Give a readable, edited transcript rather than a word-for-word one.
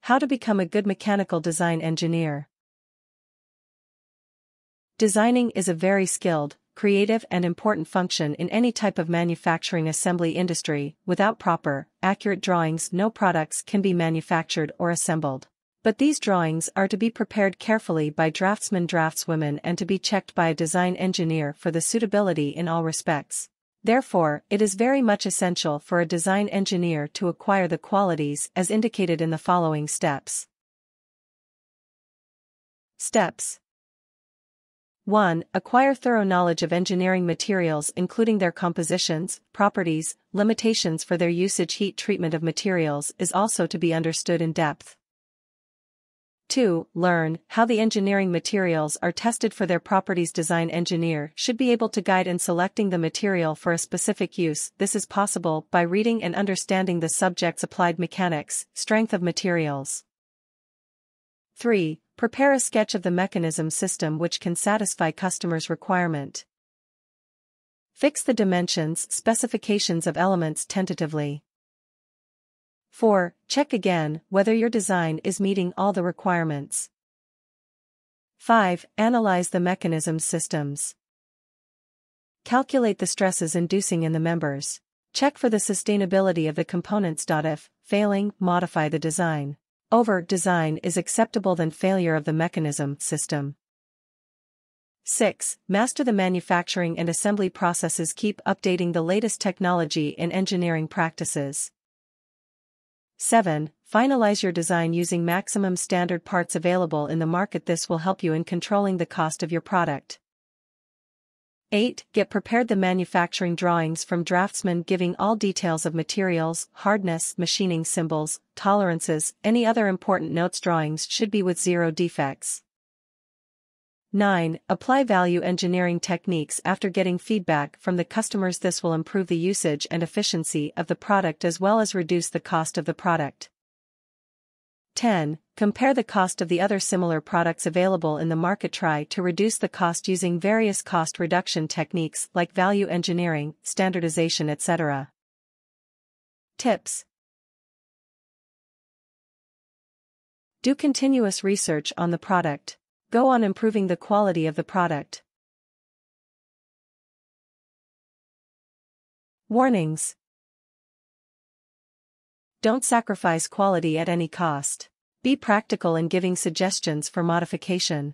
How to become a good mechanical design engineer. Designing is a very skilled, creative and important function in any type of manufacturing assembly industry. Without proper, accurate drawings, no products can be manufactured or assembled. But these drawings are to be prepared carefully by draftswomen and to be checked by a design engineer for the suitability in all respects. Therefore, it is very much essential for a design engineer to acquire the qualities as indicated in the following steps. Steps 1. Acquire thorough knowledge of engineering materials including their compositions, properties, limitations for their usage. Heat treatment of materials is also to be understood in depth. 2. Learn how the engineering materials are tested for their properties. Design engineer should be able to guide in selecting the material for a specific use. This is possible by reading and understanding the subjects applied mechanics, strength of materials. 3. Prepare a sketch of the mechanism system which can satisfy customers' requirement. Fix the dimensions, specifications of elements tentatively. 4. Check again whether your design is meeting all the requirements. 5. Analyze the mechanism systems. Calculate the stresses inducing in the members. Check for the sustainability of the components. If failing, modify the design. Over-design is acceptable than failure of the mechanism system. 6. Master the manufacturing and assembly processes. Keep updating the latest technology in engineering practices. 7. Finalize your design using maximum standard parts available in the market. This will help you in controlling the cost of your product. 8. Get prepared the manufacturing drawings from draftsmen giving all details of materials, hardness, machining symbols, tolerances, any other important notes. Drawings should be with 0 defects. 9. Apply value engineering techniques after getting feedback from the customers. This will improve the usage and efficiency of the product as well as reduce the cost of the product. 10. Compare the cost of the other similar products available in the market. Try to reduce the cost using various cost reduction techniques like value engineering, standardization, etc. Tips: do continuous research on the product. Go on improving the quality of the product. Warnings: don't sacrifice quality at any cost. Be practical in giving suggestions for modification.